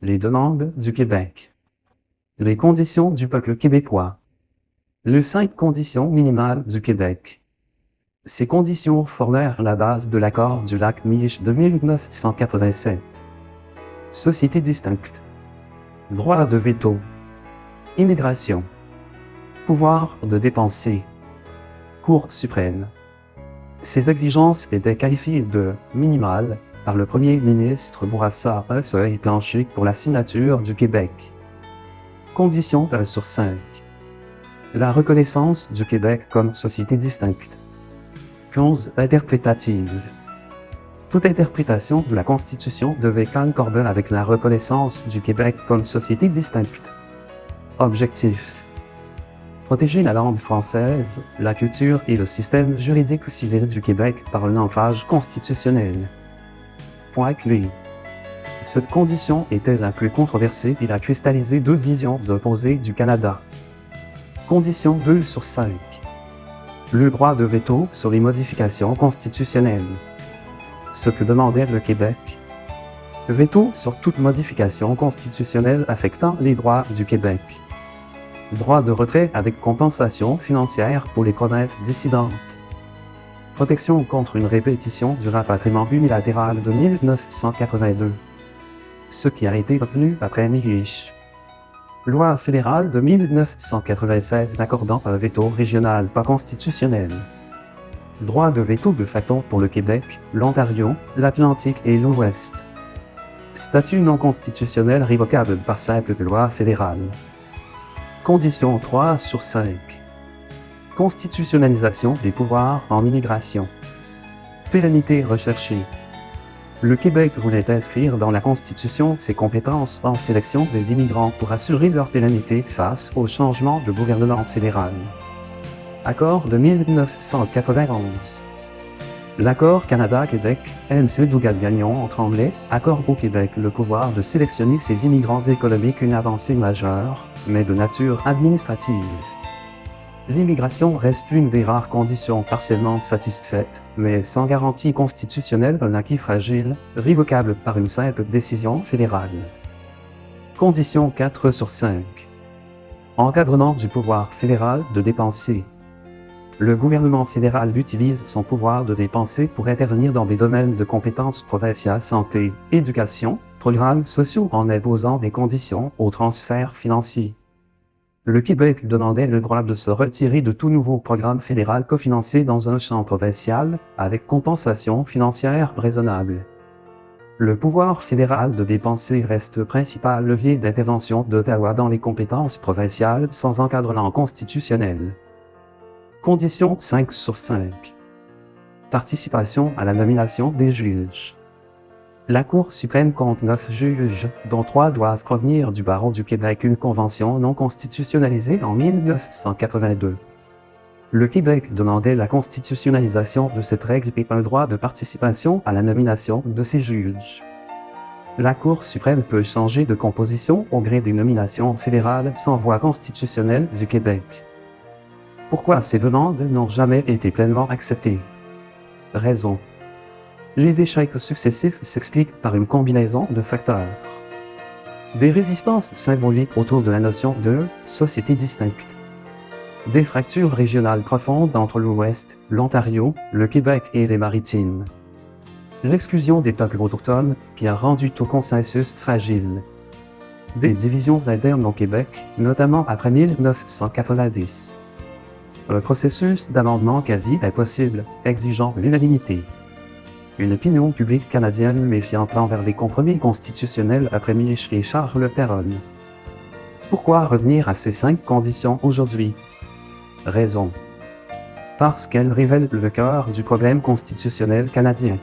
Les demandes du Québec. Les conditions du peuple québécois. Les 5 conditions minimales du Québec. Ces conditions formèrent la base de l'accord du lac Mich de 1987. Société distincte. Droit de veto. Immigration. Pouvoir de dépenser. Cour suprême. Ces exigences étaient qualifiées de minimales par le premier ministre Bourassa, un seuil plancher pour la signature du Québec. Conditions 1 sur 5. La reconnaissance du Québec comme société distincte. Clause interprétative. Toute interprétation de la Constitution devait concorder avec la reconnaissance du Québec comme société distincte. Objectif. Protéger la langue française, la culture et le système juridique civil du Québec par un ancrage constitutionnel. Point clé. Cette condition était la plus controversée et a cristallisé 2 visions opposées du Canada. Condition 2 sur 5. Le droit de veto sur les modifications constitutionnelles. Ce que demandait le Québec. Veto sur toute modification constitutionnelle affectant les droits du Québec. Droit de retrait avec compensation financière pour les provinces dissidentes. Protection contre une répétition du rapatriement unilatéral de 1982. Ce qui a été obtenu après Mich. Loi fédérale de 1996 accordant un veto régional pas constitutionnel. Droit de veto de facto pour le Québec, l'Ontario, l'Atlantique et l'Ouest. Statut non constitutionnel révocable par simple loi fédérale. Condition 3 sur 5. Constitutionnalisation des pouvoirs en immigration. Pérennité recherchée. Le Québec voulait inscrire dans la Constitution ses compétences en sélection des immigrants pour assurer leur pérennité face au changement de gouvernement fédéral. Accord de 1991. L'accord Canada-Québec, MC Dougal-Gagnon en Tremblay, accorde au Québec le pouvoir de sélectionner ses immigrants économiques, une avancée majeure, mais de nature administrative. L'immigration reste une des rares conditions partiellement satisfaites, mais sans garantie constitutionnelle, un acquis fragile, révocable par une simple décision fédérale. Condition 4 sur 5. Encadrement du pouvoir fédéral de dépenser. Le gouvernement fédéral utilise son pouvoir de dépenser pour intervenir dans des domaines de compétences provinciales santé, éducation, programmes sociaux en imposant des conditions aux transferts financiers. Le Québec demandait le droit de se retirer de tout nouveau programme fédéral cofinancé dans un champ provincial, avec compensation financière raisonnable. Le pouvoir fédéral de dépenser reste le principal levier d'intervention d'Ottawa dans les compétences provinciales sans encadrement constitutionnel. Condition 5 sur 5. Participation à la nomination des juges. La Cour suprême compte 9 juges, dont 3 doivent provenir du barreau du Québec, une convention non constitutionnalisée en 1982. Le Québec demandait la constitutionnalisation de cette règle et un droit de participation à la nomination de ces juges. La Cour suprême peut changer de composition au gré des nominations fédérales sans voix constitutionnelle du Québec. Pourquoi ces demandes n'ont jamais été pleinement acceptées? Raison. Les échecs successifs s'expliquent par une combinaison de facteurs. Des résistances symboliques autour de la notion de « société distincte ». Des fractures régionales profondes entre l'Ouest, l'Ontario, le Québec et les Maritimes. L'exclusion des peuples autochtones qui a rendu tout consensus fragile. Des divisions internes au Québec, notamment après 1990. Un processus d'amendement quasi impossible, exigeant l'unanimité. Une opinion publique canadienne méfiante envers les compromis constitutionnels après Mich et Charles Terronne. Pourquoi revenir à ces 5 conditions aujourd'hui? Raison. Parce qu'elles révèlent le cœur du problème constitutionnel canadien.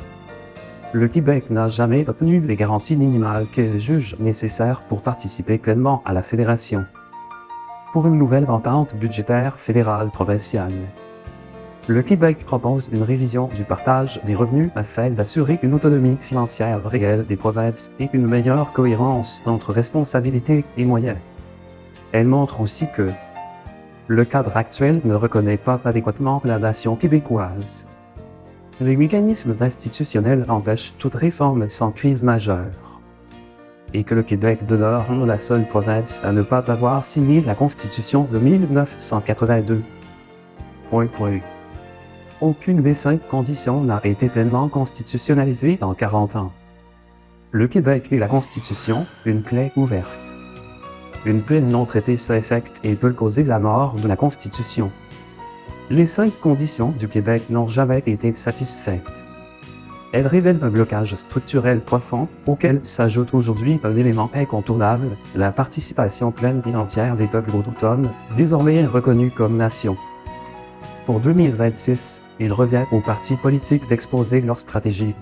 Le Québec n'a jamais obtenu les garanties minimales qu'il juge nécessaires pour participer pleinement à la fédération. Pour une nouvelle entente budgétaire fédérale provinciale. Le Québec propose une révision du partage des revenus afin d'assurer une autonomie financière réelle des provinces et une meilleure cohérence entre responsabilités et moyens. Elle montre aussi que le cadre actuel ne reconnaît pas adéquatement la nation québécoise. Les mécanismes institutionnels empêchent toute réforme sans crise majeure. et que le Québec demeure la seule province à ne pas avoir signé la Constitution de 1982. Aucune des 5 conditions n'a été pleinement constitutionnalisée en 40 ans. Le Québec et la Constitution, une plaie ouverte. Une plaie non traitée s'infecte et peut causer la mort de la Constitution. Les 5 conditions du Québec n'ont jamais été satisfaites. Elles révèlent un blocage structurel profond auquel s'ajoute aujourd'hui un élément incontournable, la participation pleine et entière des peuples autochtones, désormais reconnus comme nation. Pour 2026, il revient aux partis politiques d'exposer leur stratégie.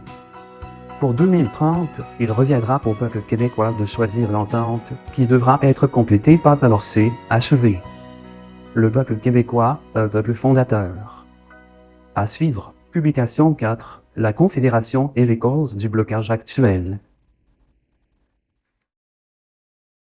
Pour 2030, il reviendra au peuple québécois de choisir l'entente, qui devra être complétée par amorcer, achever. Le peuple québécois, un peuple fondateur. À suivre, publication 4, la Confédération et les causes du blocage actuel.